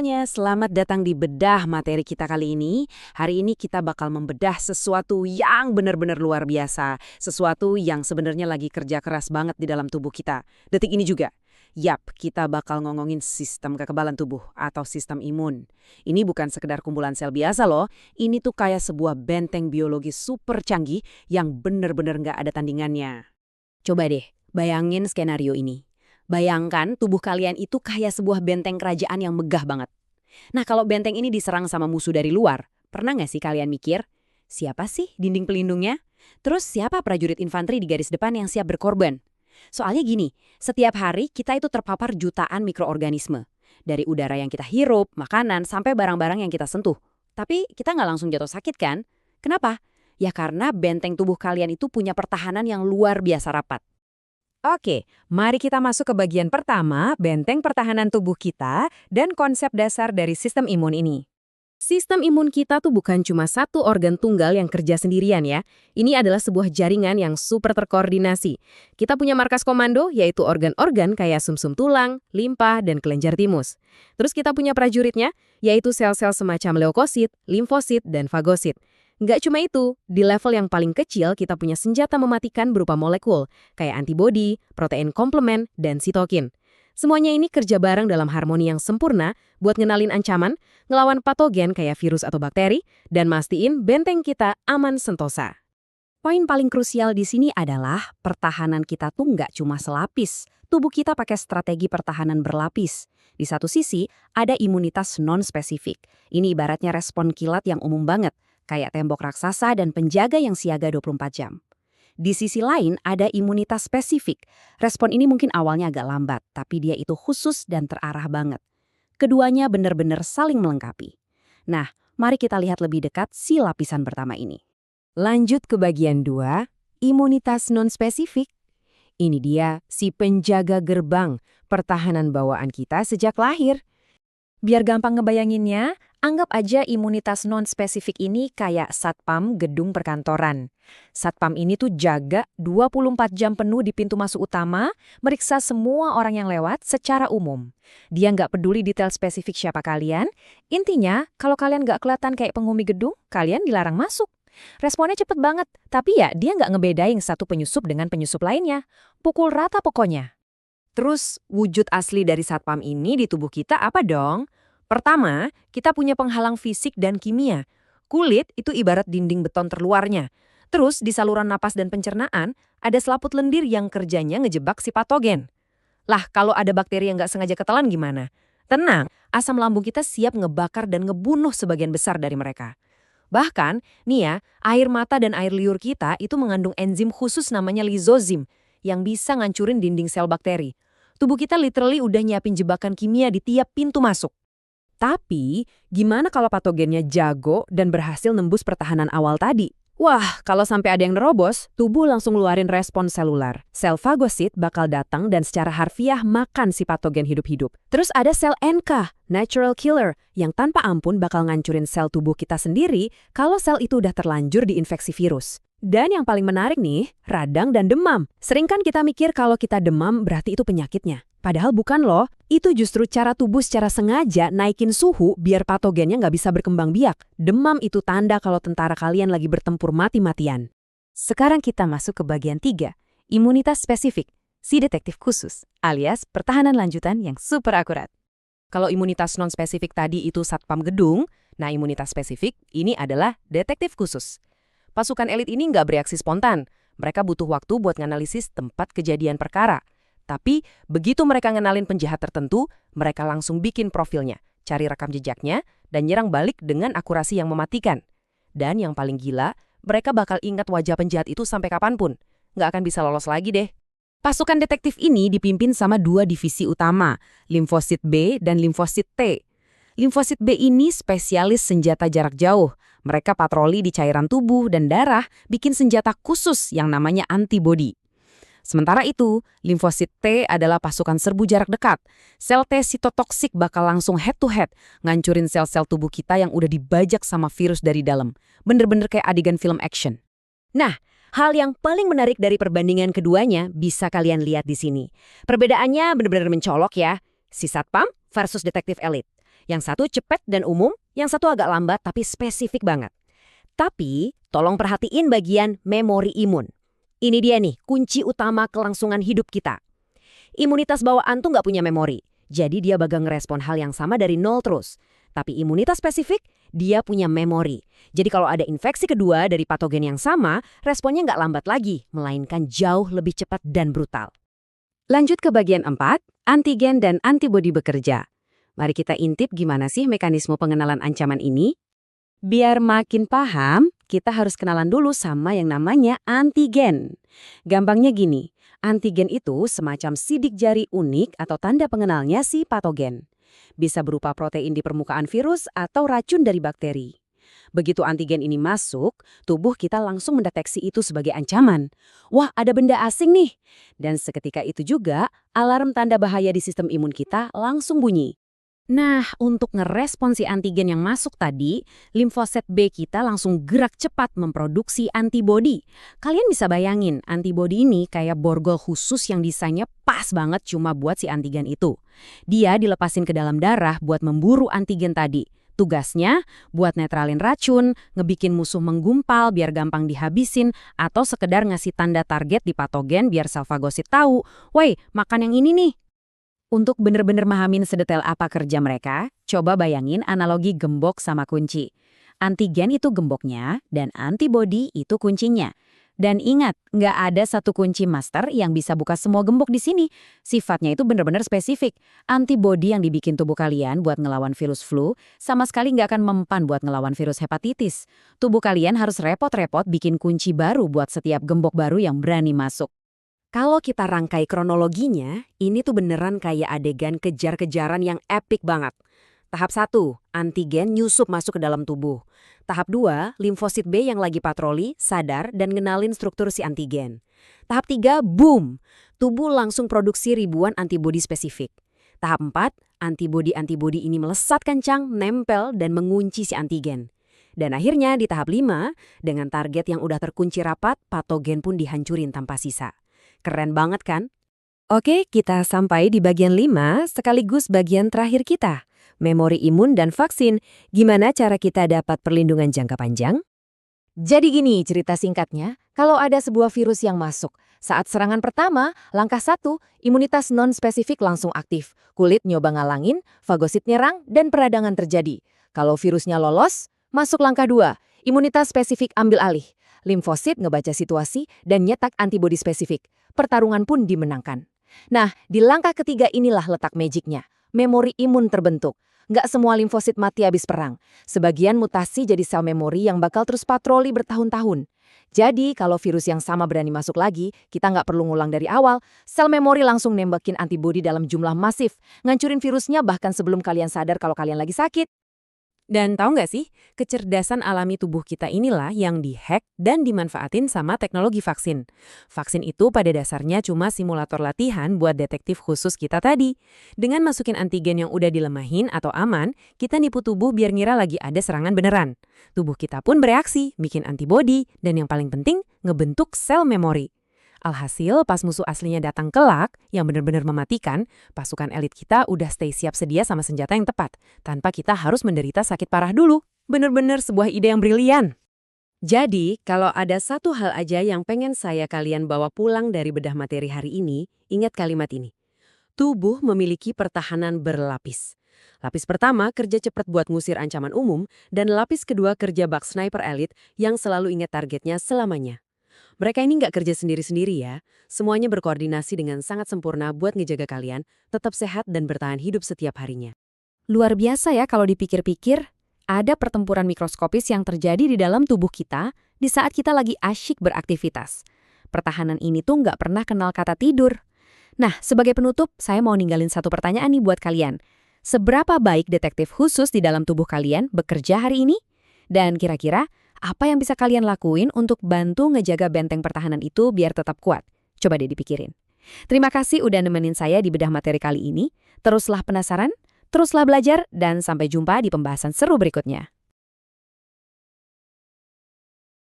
semuanya, selamat datang di bedah materi kita kali ini. Hari ini kita bakal membedah sesuatu yang benar-benar luar biasa. Sesuatu yang sebenarnya lagi kerja keras banget di dalam tubuh kita. Detik ini juga. Yap, kita bakal ngomongin sistem kekebalan tubuh atau sistem imun. Ini bukan sekedar kumpulan sel biasa loh. Ini tuh kayak sebuah benteng biologi super canggih yang benar-benar nggak ada tandingannya. Coba deh, bayangin skenario ini. Bayangkan tubuh kalian itu kayak sebuah benteng kerajaan yang megah banget. Nah, kalau benteng ini diserang sama musuh dari luar, pernah nggak sih kalian mikir, siapa sih dinding pelindungnya? Terus siapa prajurit infanteri di garis depan yang siap berkorban? Soalnya gini, setiap hari kita itu terpapar jutaan mikroorganisme. Dari udara yang kita hirup, makanan, sampai barang-barang yang kita sentuh. Tapi kita nggak langsung jatuh sakit kan? Kenapa? Ya karena benteng tubuh kalian itu punya pertahanan yang luar biasa rapat. Oke, mari kita masuk ke bagian pertama, benteng pertahanan tubuh kita dan konsep dasar dari sistem imun ini. Sistem imun kita tuh bukan cuma satu organ tunggal yang kerja sendirian ya. Ini adalah sebuah jaringan yang super terkoordinasi. Kita punya markas komando, yaitu organ-organ kayak sumsum tulang, limpa, dan kelenjar timus. Terus kita punya prajuritnya, yaitu sel-sel semacam leukosit, limfosit, dan fagosit. Nggak cuma itu, di level yang paling kecil kita punya senjata mematikan berupa molekul, kayak antibodi, protein komplement, dan sitokin. Semuanya ini kerja bareng dalam harmoni yang sempurna buat ngenalin ancaman, ngelawan patogen kayak virus atau bakteri, dan mastiin benteng kita aman sentosa. Poin paling krusial di sini adalah pertahanan kita tuh nggak cuma selapis. Tubuh kita pakai strategi pertahanan berlapis. Di satu sisi, ada imunitas non-spesifik. Ini ibaratnya respon kilat yang umum banget, kayak tembok raksasa dan penjaga yang siaga 24 jam. Di sisi lain ada imunitas spesifik. Respon ini mungkin awalnya agak lambat, tapi dia itu khusus dan terarah banget. Keduanya benar-benar saling melengkapi. Nah, mari kita lihat lebih dekat si lapisan pertama ini. Lanjut ke bagian 2, imunitas non-spesifik. Ini dia si penjaga gerbang pertahanan bawaan kita sejak lahir. Biar gampang ngebayanginnya, anggap aja imunitas non-spesifik ini kayak satpam gedung perkantoran. Satpam ini tuh jaga 24 jam penuh di pintu masuk utama, meriksa semua orang yang lewat secara umum. Dia nggak peduli detail spesifik siapa kalian. Intinya, kalau kalian nggak kelihatan kayak penghuni gedung, kalian dilarang masuk. Responnya cepet banget, tapi ya dia nggak ngebedain satu penyusup dengan penyusup lainnya. Pukul rata pokoknya. Terus, wujud asli dari satpam ini di tubuh kita apa dong? Pertama, kita punya penghalang fisik dan kimia. Kulit itu ibarat dinding beton terluarnya. Terus, di saluran napas dan pencernaan, ada selaput lendir yang kerjanya ngejebak si patogen. Lah, kalau ada bakteri yang nggak sengaja ketelan gimana? Tenang, asam lambung kita siap ngebakar dan ngebunuh sebagian besar dari mereka. Bahkan, nih ya, air mata dan air liur kita itu mengandung enzim khusus namanya lizozim, yang bisa ngancurin dinding sel bakteri. Tubuh kita literally udah nyiapin jebakan kimia di tiap pintu masuk. Tapi, gimana kalau patogennya jago dan berhasil nembus pertahanan awal tadi? Wah, kalau sampai ada yang nerobos, tubuh langsung ngeluarin respon selular. Sel fagosit bakal datang dan secara harfiah makan si patogen hidup-hidup. Terus ada sel NK, natural killer, yang tanpa ampun bakal ngancurin sel tubuh kita sendiri kalau sel itu udah terlanjur diinfeksi virus. Dan yang paling menarik nih, radang dan demam. Sering kan kita mikir kalau kita demam berarti itu penyakitnya. Padahal bukan loh, itu justru cara tubuh secara sengaja naikin suhu biar patogennya nggak bisa berkembang biak. Demam itu tanda kalau tentara kalian lagi bertempur mati-matian. Sekarang kita masuk ke bagian 3, imunitas spesifik, si detektif khusus, alias pertahanan lanjutan yang super akurat. Kalau imunitas non-spesifik tadi itu satpam gedung, nah imunitas spesifik ini adalah detektif khusus. Pasukan elit ini nggak bereaksi spontan. Mereka butuh waktu buat nganalisis tempat kejadian perkara. Tapi, begitu mereka ngenalin penjahat tertentu, mereka langsung bikin profilnya, cari rekam jejaknya, dan nyerang balik dengan akurasi yang mematikan. Dan yang paling gila, mereka bakal ingat wajah penjahat itu sampai kapanpun. Nggak akan bisa lolos lagi deh. Pasukan detektif ini dipimpin sama 2 divisi utama, limfosit B dan limfosit T. Limfosit B ini spesialis senjata jarak jauh. Mereka patroli di cairan tubuh dan darah, bikin senjata khusus yang namanya antibodi. Sementara itu, limfosit T adalah pasukan serbu jarak dekat. Sel T sitotoksik bakal langsung head-to-head, ngancurin sel-sel tubuh kita yang udah dibajak sama virus dari dalam. Bener-bener kayak adegan film action. Nah, hal yang paling menarik dari perbandingan keduanya bisa kalian lihat di sini. Perbedaannya bener-bener mencolok ya. Si satpam versus detektif elit. Yang satu cepet dan umum, yang satu agak lambat tapi spesifik banget. Tapi, tolong perhatiin bagian memori imun. Ini dia nih, kunci utama kelangsungan hidup kita. Imunitas bawaan tuh nggak punya memori. Jadi dia bakal ngerespon hal yang sama dari nol terus. Tapi imunitas spesifik, dia punya memori. Jadi kalau ada infeksi kedua dari patogen yang sama, responnya nggak lambat lagi, melainkan jauh lebih cepat dan brutal. Lanjut ke bagian 4, antigen dan antibodi bekerja. Mari kita intip gimana sih mekanisme pengenalan ancaman ini. Biar makin paham, kita harus kenalan dulu sama yang namanya antigen. Gampangnya gini, antigen itu semacam sidik jari unik atau tanda pengenalnya si patogen. Bisa berupa protein di permukaan virus atau racun dari bakteri. Begitu antigen ini masuk, tubuh kita langsung mendeteksi itu sebagai ancaman. Wah, ada benda asing nih. Dan seketika itu juga, alarm tanda bahaya di sistem imun kita langsung bunyi. Nah, untuk ngerespon si antigen yang masuk tadi, limfosit B kita langsung gerak cepat memproduksi antibodi. Kalian bisa bayangin, antibodi ini kayak borgol khusus yang desainnya pas banget cuma buat si antigen itu. Dia dilepasin ke dalam darah buat memburu antigen tadi. Tugasnya buat netralin racun, ngebikin musuh menggumpal biar gampang dihabisin, atau sekedar ngasih tanda target di patogen biar sel fagosit tahu, "Woi, makan yang ini nih." Untuk bener-bener mahamin sedetail apa kerja mereka, coba bayangin analogi gembok sama kunci. Antigen itu gemboknya, dan antibodi itu kuncinya. Dan ingat, nggak ada satu kunci master yang bisa buka semua gembok di sini. Sifatnya itu bener-bener spesifik. Antibodi yang dibikin tubuh kalian buat ngelawan virus flu, sama sekali nggak akan mempan buat ngelawan virus hepatitis. Tubuh kalian harus repot-repot bikin kunci baru buat setiap gembok baru yang berani masuk. Kalau kita rangkai kronologinya, ini tuh beneran kayak adegan kejar-kejaran yang epik banget. Tahap 1, antigen nyusup masuk ke dalam tubuh. Tahap 2, limfosit B yang lagi patroli, sadar dan ngenalin struktur si antigen. Tahap 3, boom! Tubuh langsung produksi ribuan antibodi spesifik. Tahap 4, antibodi-antibodi ini melesat kencang, nempel, dan mengunci si antigen. Dan akhirnya di tahap 5, dengan target yang udah terkunci rapat, patogen pun dihancurin tanpa sisa. Keren banget kan? Oke, kita sampai di bagian 5 sekaligus bagian terakhir kita. Memori imun dan vaksin. Gimana cara kita dapat perlindungan jangka panjang? Jadi gini cerita singkatnya, kalau ada sebuah virus yang masuk, saat serangan pertama, langkah 1, imunitas non-spesifik langsung aktif. Kulit nyoba ngalangin, fagosit nyerang, dan peradangan terjadi. Kalau virusnya lolos, masuk langkah 2, imunitas spesifik ambil alih. Limfosit ngebaca situasi dan nyetak antibodi spesifik. Pertarungan pun dimenangkan. Nah, di langkah ketiga inilah letak magicnya. Memori imun terbentuk. Nggak semua limfosit mati habis perang. Sebagian mutasi jadi sel memori yang bakal terus patroli bertahun-tahun. Jadi, kalau virus yang sama berani masuk lagi, kita nggak perlu ngulang dari awal. Sel memori langsung nembakin antibodi dalam jumlah masif. Ngancurin virusnya bahkan sebelum kalian sadar kalau kalian lagi sakit. Dan tahu nggak sih, kecerdasan alami tubuh kita inilah yang dihack dan dimanfaatin sama teknologi vaksin. Vaksin itu pada dasarnya cuma simulator latihan buat detektif khusus kita tadi. Dengan masukin antigen yang udah dilemahin atau aman, kita nipu tubuh biar ngira lagi ada serangan beneran. Tubuh kita pun bereaksi, bikin antibodi, dan yang paling penting, ngebentuk sel memori. Alhasil, pas musuh aslinya datang kelak, yang benar-benar mematikan, pasukan elit kita udah stay siap sedia sama senjata yang tepat, tanpa kita harus menderita sakit parah dulu. Benar-benar sebuah ide yang brilian. Jadi, kalau ada satu hal aja yang pengen kalian bawa pulang dari bedah materi hari ini, ingat kalimat ini. Tubuh memiliki pertahanan berlapis. Lapis pertama kerja cepat buat ngusir ancaman umum, dan lapis kedua kerja bug sniper elit yang selalu ingat targetnya selamanya. Mereka ini nggak kerja sendiri-sendiri ya. Semuanya berkoordinasi dengan sangat sempurna buat ngejaga kalian tetap sehat dan bertahan hidup setiap harinya. Luar biasa ya kalau dipikir-pikir. Ada pertempuran mikroskopis yang terjadi di dalam tubuh kita di saat kita lagi asyik beraktivitas. Pertahanan ini tuh nggak pernah kenal kata tidur. Nah, sebagai penutup, saya mau ninggalin satu pertanyaan nih buat kalian. Seberapa baik detektif khusus di dalam tubuh kalian bekerja hari ini? Dan kira-kira, apa yang bisa kalian lakuin untuk bantu ngejaga benteng pertahanan itu biar tetap kuat? Coba deh dipikirin. Terima kasih udah nemenin saya di bedah materi kali ini. Teruslah penasaran, teruslah belajar, dan sampai jumpa di pembahasan seru berikutnya.